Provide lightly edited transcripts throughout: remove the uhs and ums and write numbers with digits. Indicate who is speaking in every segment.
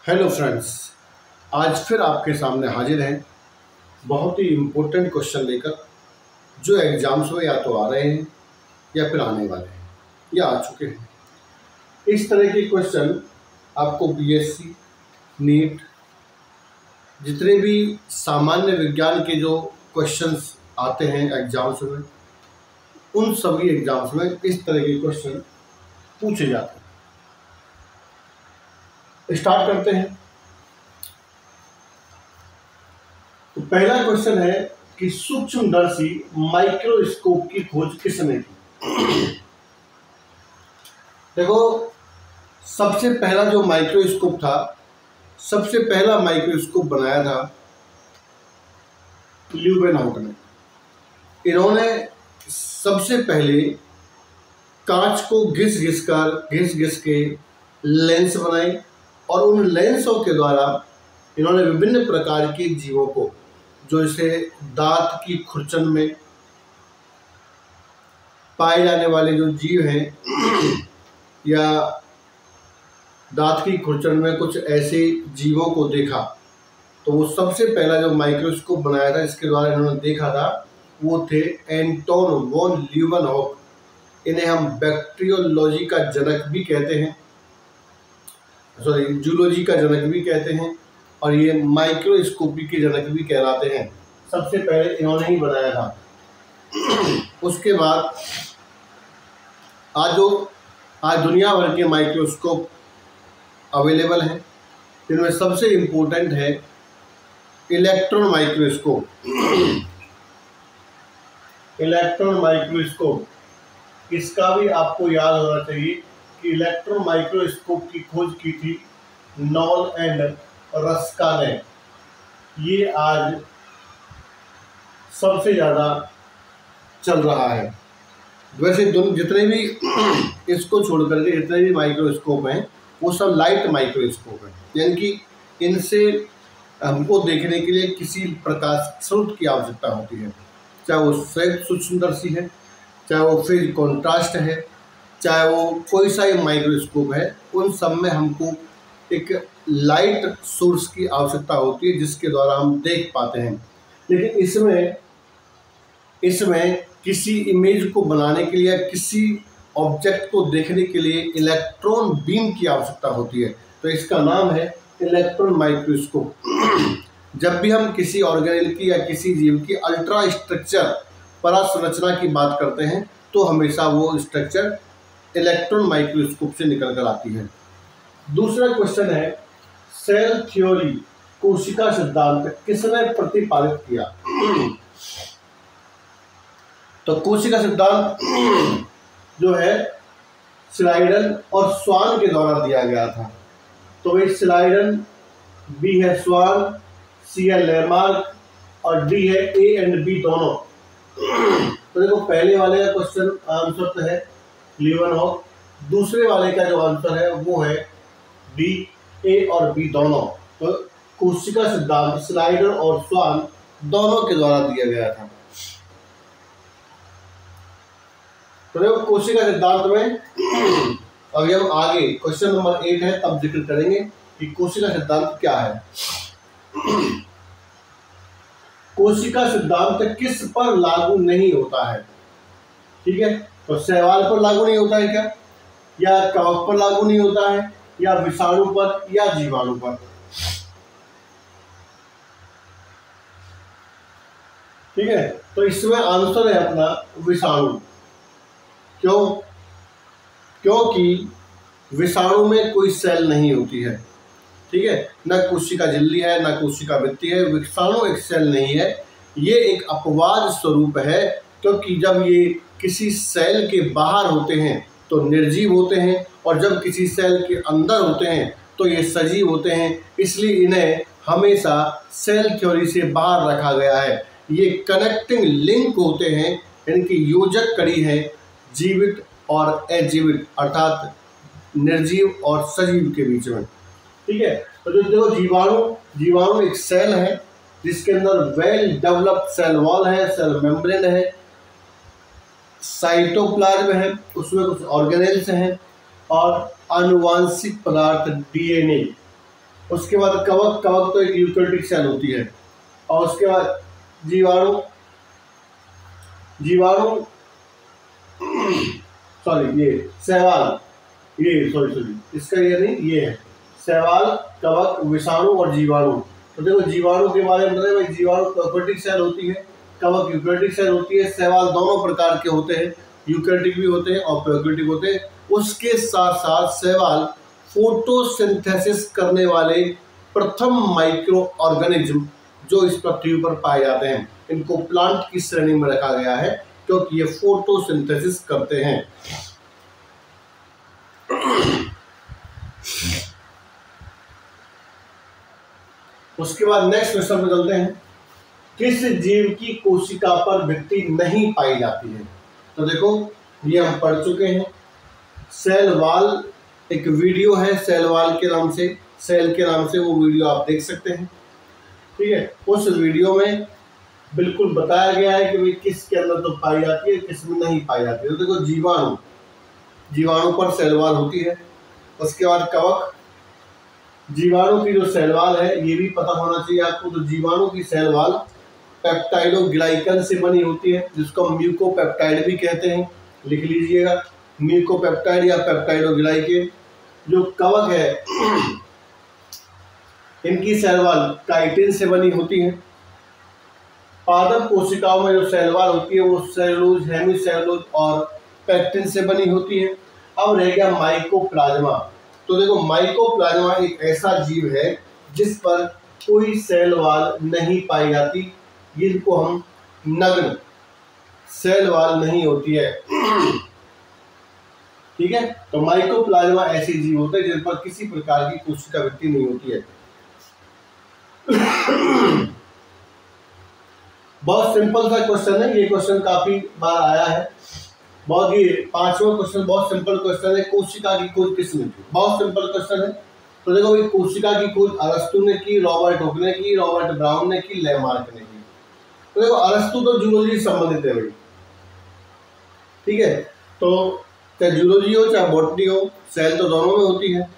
Speaker 1: Hello friends, आज फिर आपके सामने हाजिर हैं बहुत ही इम्पोर्टेंट क्वेश्चन लेकर, जो एग्ज़ाम्स में या तो आ रहे हैं या फिर आने वाले हैं या आ चुके हैं। इस तरह के क्वेश्चन आपको बीएससी, नीट, जितने भी सामान्य विज्ञान के जो क्वेश्चंस आते हैं एग्ज़ाम्स में, उन सभी एग्ज़ाम्स में इस तरह के क्वेश्चन पूछे जाते हैं। स्टार्ट करते हैं। तो पहला क्वेश्चन है कि सूक्ष्मदर्शी माइक्रोस्कोप की खोज किसने की। देखो, सबसे पहला जो माइक्रोस्कोप था, सबसे पहला माइक्रोस्कोप बनाया था ल्यूवेनहॉक ने। इन्होंने सबसे पहले कांच को घिस घिस के लेंस बनाए और उन लेंसों के द्वारा इन्होंने विभिन्न प्रकार के जीवों को, जो इसे दांत की खुरचन में पाए जाने वाले जो जीव हैं या दांत की खुरचन में कुछ ऐसे जीवों को देखा। तो वो सबसे पहला जो माइक्रोस्कोप बनाया था, इसके द्वारा इन्होंने देखा था, वो थे एंटोन वॉन ल्यूवेनहॉक। इन्हें हम बैक्टीरियोलॉजी का जनक भी कहते हैं, सॉरी जूलॉजी का जनक भी कहते हैं, और ये माइक्रोस्कोपी के जनक भी कहलाते हैं। सबसे पहले इन्होंने ही बनाया था। उसके बाद आज दुनिया भर के माइक्रोस्कोप अवेलेबल हैं। इनमें सबसे इम्पोर्टेंट है इलेक्ट्रॉन माइक्रोस्कोप। इलेक्ट्रॉन माइक्रोस्कोप, इसका भी आपको याद होना चाहिए कि इलेक्ट्रॉन माइक्रोस्कोप की खोज की थी नॉल एंड रस्का ने। ये आज सबसे ज़्यादा चल रहा है। वैसे जितने भी इसको छोड़ करके जितने भी माइक्रोस्कोप हैं, वो सब लाइट माइक्रोस्कोप हैं, यानी कि इनसे हमको देखने के लिए किसी प्रकाश स्रोत की आवश्यकता होती है। चाहे वो संयुक्त सूक्ष्मदर्शी है, चाहे वो फेज कॉन्ट्रास्ट है, चाहे वो कोई सा ही माइक्रोस्कोप है, उन सब में हमको एक लाइट सोर्स की आवश्यकता होती है जिसके द्वारा हम देख पाते हैं। लेकिन इसमें किसी इमेज को बनाने के लिए या किसी ऑब्जेक्ट को देखने के लिए इलेक्ट्रॉन बीम की आवश्यकता होती है। तो इसका नाम है इलेक्ट्रॉन माइक्रोस्कोप। जब भी हम किसी ऑर्गेनेल की या किसी जीव की अल्ट्रा स्ट्रक्चर परासंरचना की बात करते हैं, तो हमेशा वो स्ट्रक्चर इलेक्ट्रॉन माइक्रोस्कोप से निकल कर आती है। दूसरा क्वेश्चन है, सेल थ्योरी कोशिका सिद्धांत किसने प्रतिपादित किया। तो कोशिका सिद्धांत जो है स्लाइडन और स्वान के द्वारा दिया गया था। तो भाई स्लाइडन, बी है स्वान, सी है लेमार्क और डी है ए एंड बी दोनों। तो देखो, पहले वाले का क्वेश्चन आंसर तो है ल्यूवेनहॉक, दूसरे वाले का जो आंसर है वो है डी, ए और बी दोनों। तो कोशिका सिद्धांत स्लाइडर और स्वान दोनों के द्वारा दिया गया था। तो देखो, कोशिका सिद्धांत में अभी हम आगे क्वेश्चन नंबर 8 है, तब जिक्र करेंगे कि कोशिका सिद्धांत क्या है। कोशिका सिद्धांत किस पर लागू नहीं होता है। ठीक है, तो शैवाल पर लागू नहीं होता है क्या, या कवक पर लागू नहीं होता है, या विषाणु पर, या जीवाणु पर। ठीक है, तो इसमें आंसर है अपना विषाणु। क्यों? क्योंकि विषाणु में कोई सेल नहीं होती है। ठीक है, न कोशिका झिल्ली है, न कोशिका भित्ति है। विषाणु एक सेल नहीं है, ये एक अपवाद स्वरूप है। क्योंकि जब ये किसी सेल के बाहर होते हैं तो निर्जीव होते हैं, और जब किसी सेल के अंदर होते हैं तो ये सजीव होते हैं। इसलिए इन्हें हमेशा सेल थ्योरी से बाहर रखा गया है। ये कनेक्टिंग लिंक होते हैं, इनकी योजक कड़ी है जीवित और अजीवित, अर्थात निर्जीव और सजीव के बीच में। ठीक है, तो जो देखो, जीवाणु एक सेल है जिसके अंदर वेल डेवलप्ड सेल वॉल है, सेल मेम्ब्रेन है, साइटोप्लाज्म है, उसमें कुछ ऑर्गेनेल्स हैं और आनुवांशिक पदार्थ डीएनए उसके बाद कवक, कवक तो एक यूकेरियोटिक सेल होती है। और उसके बाद जीवाणु, जीवाणु सॉरी ये शैवाल, ये सॉरी इसका ये नहीं, ये है शैवाल, कवक, विषाणु और जीवाणु। तो देखो जीवाणु के बारे में बताया भाई, जीवाणु प्रोकैरियोटिक सेल होती है, कवक यूकेरियोटिक सेल होती है, शैवाल दोनों प्रकार के होते हैं, यूकेरियोटिक भी होते हैं और प्रोकैरियोटिक होते हैं। उसके साथ साथ शैवाल फोटोसिंथेसिस करने वाले प्रथम माइक्रो ऑर्गेनिज्म जो इस पृथ्वी पर पाए जाते हैं। इनको प्लांट की श्रेणी में रखा गया है क्योंकि ये फोटोसिंथेसिस करते हैं। उसके बाद नेक्स्ट क्वेश्चन पे चलते हैं, किस जीव की कोशिका पर भित्ति नहीं पाई जाती है? तो देखो ये हम पढ़ चुके हैं, सेल वॉल एक वीडियो है सेल वॉल के नाम से, सेल के नाम से, वो वीडियो आप देख सकते हैं। ठीक है, उस वीडियो में बिल्कुल बताया गया है कि भाई किस के अंदर तो पाई जाती है, किस में नहीं पाई जाती है। तो देखो जीवाणु, जीवाणु पर सेल वॉल होती है। उसके बाद कवक, जीवाणु की जो सेल वॉल है ये भी पता होना चाहिए आपको। तो जीवाणु की सेल वॉल पेप्टाइडोग्लाइकन से बनी होती है, जिसको म्यूकोपेप्टाइड भी कहते हैं, लिख लीजिएगा, म्यूकोपेप्टाइड या पेप्टाइडोग्लाइकन। जो कवक है इनकी सेल वॉल काइटिन से बनी होती है। पादप कोशिकाओं में जो सेल वॉल होती है वो सेलुलोज, हेमीसेलुलोज और पेक्टिन से बनी होती है। अब रह गया माइकोप्लाज्मा। तो देखो माइकोप्लाज्मा एक ऐसा जीव है जिस पर कोई सेल वॉल नहीं पाई जाती, जिनको हम नग्न, सेल वॉल नहीं होती है। ठीक है, तो माइकोप्लाज्मा ऐसे जीव होते हैं जिन पर किसी प्रकार की कोशिका वृद्धि नहीं होती है। बहुत सिंपल सा क्वेश्चन है ये, क्वेश्चन काफी बार आया है। बहुत ही 5वां क्वेश्चन बहुत सिंपल क्वेश्चन है, कोशिका की खोज किसने की? बहुत सिंपल क्वेश्चन है। तो देखो ये कोशिका की खोज अरस्तु ने की, रॉबर्ट हुक ने की, रॉबर्ट ब्राउन ने की, लेमार्क ने की। तो देखो अरस्तु तो जूलॉजी से संबंधित है भाई। ठीक है, तो चाहे जूलॉजी हो चाहे बॉटनी हो, सेल तो दोनों में होती है,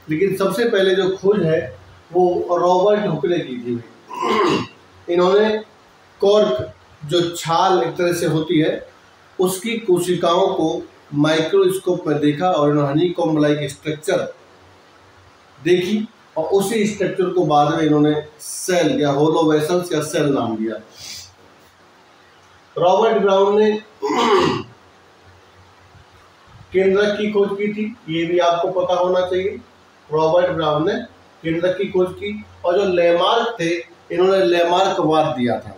Speaker 1: लेकिन सबसे पहले जो खोज है वो रॉबर्ट हुक ने की थी। इन्होंने कॉर्क, जो छाल एक तरह से होती है, उसकी कोशिकाओं को माइक्रोस्कोप में देखा और इन्होंने हनीकॉम्ब लाइक स्ट्रक्चर देखी और उसी स्ट्रक्चर को बाद में इन्होंने सेल या होलो वेसल्स या सेल नाम दिया। रॉबर्ट ब्राउन ने केंद्रक की खोज की थी, ये भी आपको पता होना चाहिए। रॉबर्ट ब्राउन ने केंद्रक की खोज की। और जो लेमार्क थे इन्होंने लेमार्कवाद दिया था।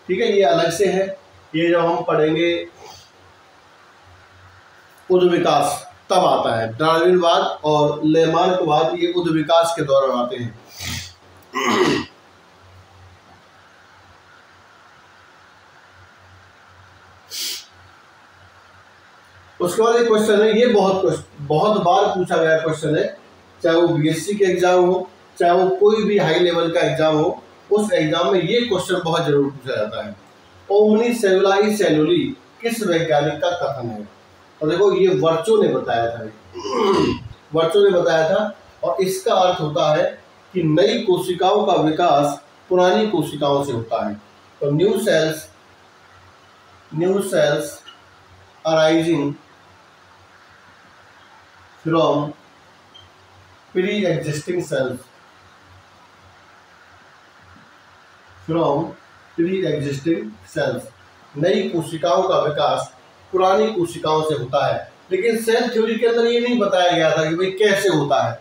Speaker 1: ठीक है, ये अलग से है, ये जब हम पढ़ेंगे उद्विकास तब आता है। डार्विनवाद और लेमार्कवाद ये उद्विकास के दौरान आते हैं। उसके बाद एक क्वेश्चन है, ये बहुत बार पूछा गया क्वेश्चन है, चाहे वो बीएससी के एग्जाम हो चाहे वो कोई भी हाई लेवल का एग्जाम हो, उस एग्जाम में ये क्वेश्चन बहुत जरूर पूछा जाता है। ओमनी सेलुलाई सेलुली किस वैज्ञानिक का कथन है? और देखो ये वर्चो ने बताया था, वर्चो ने बताया था, और इसका अर्थ होता है कि नई कोशिकाओं का विकास पुरानी कोशिकाओं से होता है। तो new cells arising from pre existing sales, नई कोशिकाओं का विकास पुरानी कोशिकाओं से होता है। लेकिन सेल थ्योरी के अंदर ये नहीं बताया गया था कि भाई कैसे होता है।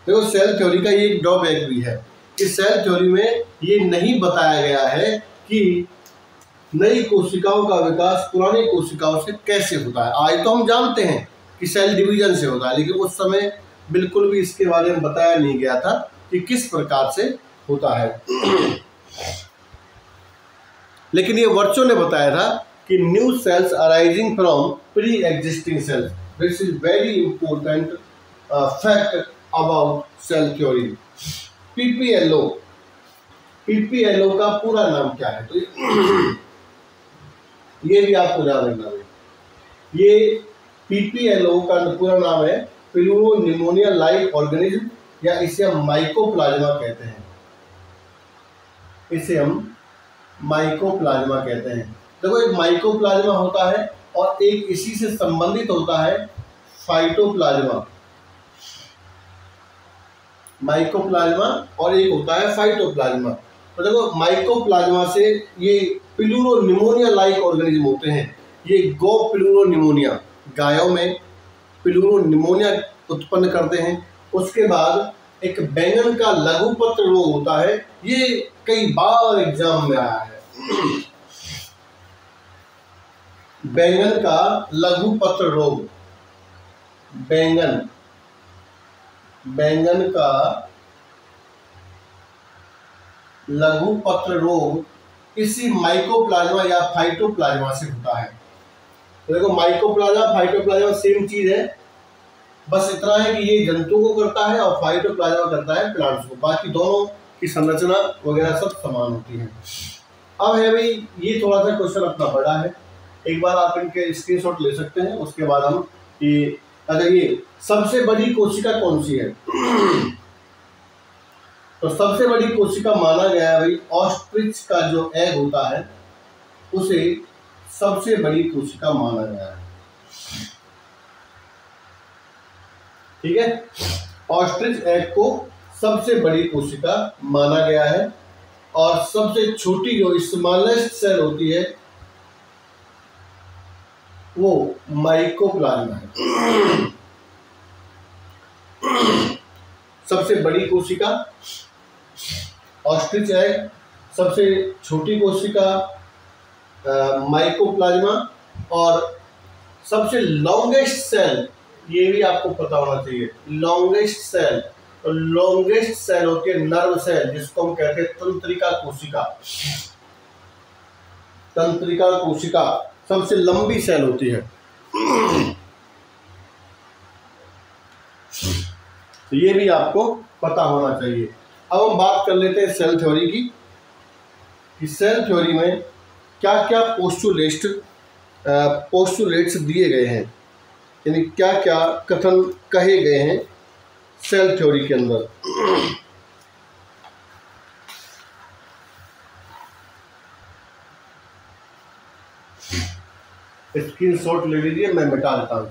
Speaker 1: देखो सेल थ्योरी का ये एक ड्रॉबैक भी है कि सेल थ्योरी में ये नहीं बताया गया है कि नई कोशिकाओं का विकास पुरानी कोशिकाओं से कैसे होता है। आज तो हम जानते हैं कि सेल डिवीजन से होता है, लेकिन उस समय बिल्कुल भी इसके बारे में बताया नहीं गया था कि किस प्रकार से होता है। लेकिन ये वर्चो ने बताया था कि new cells arising from pre existing cells, this is very important fact about cell theory. PPLO का पूरा नाम क्या है? तो ये भी आपको ध्यान रखना है। ये पीपीएलओ का पूरा नाम है प्लूरोनिमोनिया लाइक ऑर्गेनिज्म, या इसे हम माइकोप्लाज्मा कहते हैं, इसे हम माइकोप्लाज्मा कहते हैं। देखो एक माइकोप्लाज्मा होता है और एक इसी से संबंधित होता है फाइटोप्लाज्मा, माइकोप्लाज्मा और एक होता है फाइटोप्लाज्मा। तो देखो माइकोप्लाज्मा से ये प्लूरोनिमोनिया लाइक ऑर्गेनिज्म होते हैं। ये गो प्लूरोनिमोनिया, गायों में प्लूरोनिमोनिया उत्पन्न करते हैं। उसके बाद एक बैंगन का लघुपत्र रोग होता है, ये कई बार एग्जाम में आया है। बैंगन का लघुपत्र रोग, बैंगन का लघुपत्र रोग इसी माइकोप्लाज्मा या फाइटोप्लाज्मा से होता है। तो देखो माइकोप्लाज्मा फाइटोप्लाज्मा सेम चीज है, बस इतना है कि ये जंतु को करता है और फाइटोप्लाज्मा करता है प्लांट्स को। बाकी दोनों की संरचना वगैरह सब समान होती है। अब है भाई, ये थोड़ा सा क्वेश्चन अपना बड़ा है, एक बार आप इनके स्क्रीनशॉट ले सकते हैं। उसके बाद हम ये, अच्छा ये सबसे बड़ी कोशिका कौन सी है? तो सबसे बड़ी कोशिका माना गया है भाई ऑस्ट्रिच का जो एग होता है उसे सबसे बड़ी कोशिका माना गया है। ठीक है, ऑस्ट्रिच एग को सबसे बड़ी कोशिका माना गया है। और सबसे छोटी जो स्मॉलेस्ट सेल होती है वो माइकोप्लाज्मा है। सबसे बड़ी कोशिका ऑस्ट्रिच एग, सबसे छोटी कोशिका माइकोप्लाज्मा, और सबसे लॉन्गेस्ट सेल, ये भी आपको पता होना चाहिए, लॉन्गेस्ट सेल। तो लॉन्गेस्ट सेल होती है नर्व सेल, जिसको हम कहते हैं तंत्रिका कोशिका। तंत्रिका कोशिका सबसे लंबी सेल होती है। तो ये भी आपको पता होना चाहिए। अब हम बात कर लेते हैं सेल थ्योरी की, कि सेल थ्योरी में क्या क्या पोस्टुलेट्स दिए गए हैं, यानी क्या क्या कथन कहे गए हैं सेल थ्योरी के अंदर। स्क्रीनशॉट ले लीजिए, मैं मिटा देता हूँ।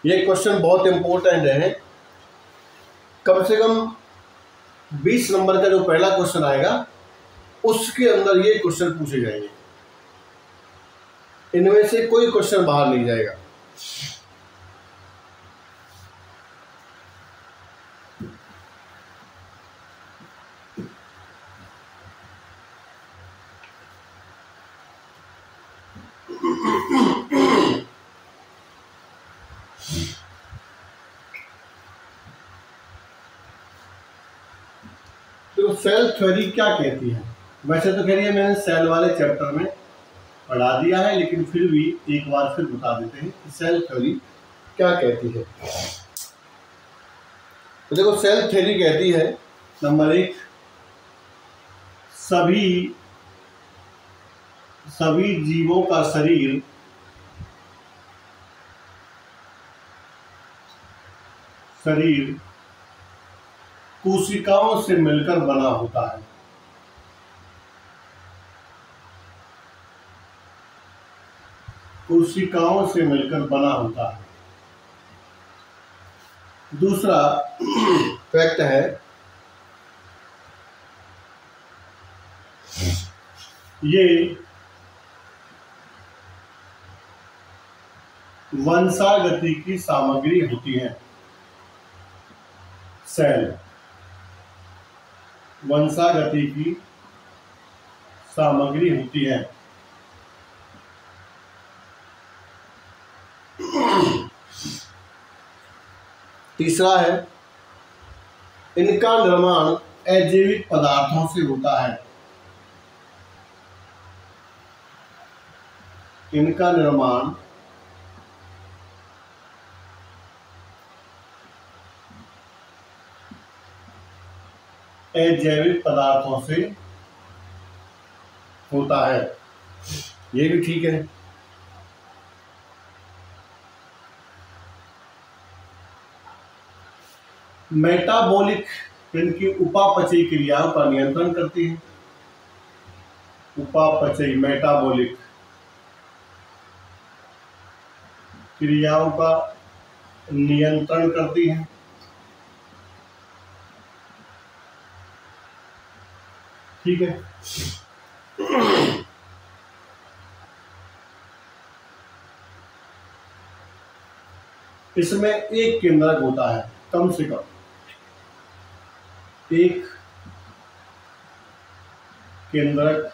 Speaker 1: ये क्वेश्चन बहुत इंपॉर्टेंट है, कम से कम 20 नंबर का जो पहला क्वेश्चन आएगा उसके अंदर ये क्वेश्चन पूछे जाएंगे। इनमें से कोई क्वेश्चन बाहर नहीं जाएगा। तो सेल थ्योरी क्या कहती है? वैसे तो कह रही है मैंने सेल वाले चैप्टर में पढ़ा दिया है, लेकिन फिर भी एक बार फिर बता देते हैं कि सेल थ्योरी क्या कहती है। तो देखो सेल थ्योरी कहती है, नंबर 1, सभी जीवों का शरीर कोशिकाओं से मिलकर बना होता है। कोशिकाओं से मिलकर बना होता है। दूसरा फैक्ट है, ये वंशागति की सामग्री होती है। सेल वंशागति की सामग्री होती है। तीसरा है, इनका निर्माण अजैविक पदार्थों से होता है। इनका निर्माण अजैविक पदार्थों से होता है। ये भी ठीक है। मेटाबॉलिक इनकी उपापचयी क्रियाओं का नियंत्रण करती है। उपापचयी मेटाबॉलिक क्रियाओं का नियंत्रण करती है। ठीक है। इसमें एक केंद्रक होता है, कम से कम एक केंद्रक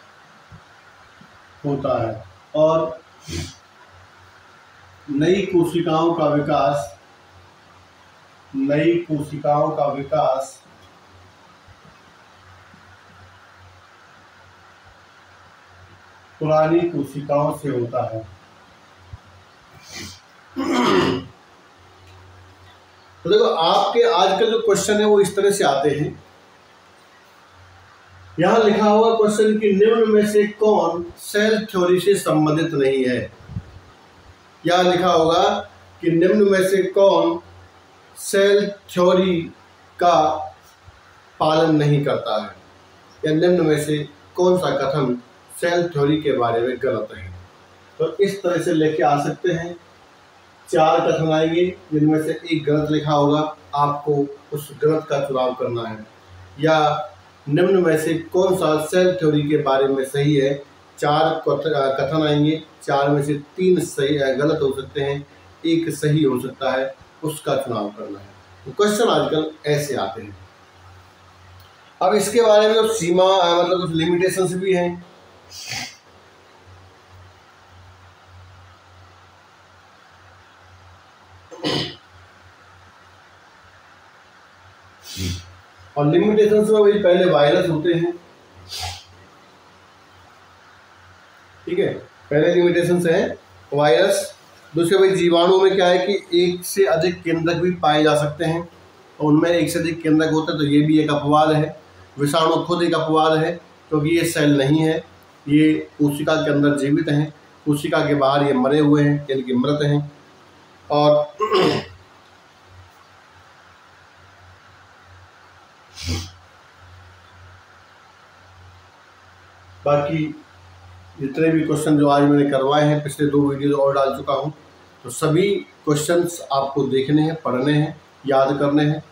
Speaker 1: होता है, और नई कोशिकाओं का विकास पुरानी कोशिकाओं से होता है। तो देखो, आपके आज का जो क्वेश्चन है वो इस तरह से आते हैं। यहां लिखा हुआ क्वेश्चन कि निम्न में से कौन सेल थ्योरी से संबंधित नहीं है। यहां लिखा होगा कि निम्न में से कौन सेल थ्योरी का पालन नहीं करता है, या निम्न में से कौन सा कथन सेल थ्योरी के बारे में गलत है। तो इस तरह से लेके आ सकते हैं। 4 कथन आएंगे जिनमें से एक गलत लिखा होगा, आपको उस गलत का चुनाव करना है। या निम्न में से कौन सा सेल थ्योरी के बारे में सही है। 4 कथन आएंगे, 4 में से 3 सही गलत हो सकते हैं, 1 सही हो सकता है, उसका चुनाव करना है। तो क्वेश्चन आजकल ऐसे आते हैं। अब इसके बारे में तो सीमा मतलब कुछ लिमिटेशंस भी हैं। और लिमिटेशंस में भाई पहले वायरस होते हैं। ठीक है, पहले लिमिटेशंस है वायरस। दूसरे भाई जीवाणु में क्या है कि एक से अधिक केंद्रक भी पाए जा सकते हैं, और उनमें एक से अधिक केंद्रक होते हैं, तो ये भी एक अपवाद है। विषाणु खुद एक अपवाद है, क्योंकि ये सेल नहीं है, ये कोशिका के अंदर जीवित हैं, कोशिका के बाहर ये मरे हुए हैं, यानी कि मृत हैं। और बाकी जितने भी क्वेश्चन जो आज मैंने करवाए हैं, पिछले 2 वीडियो और डाल चुका हूं, तो सभी क्वेश्चंस आपको देखने हैं, पढ़ने हैं, याद करने हैं।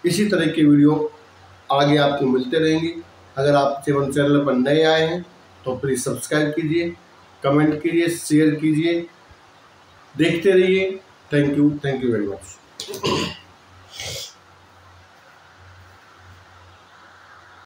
Speaker 1: इसी तरह के वीडियो आगे आपको मिलते रहेंगे। अगर आप चैनल पर नए आए हैं तो प्लीज़ सब्सक्राइब कीजिए, कमेंट कीजिए, शेयर कीजिए, देखते रहिए। Thank you very much.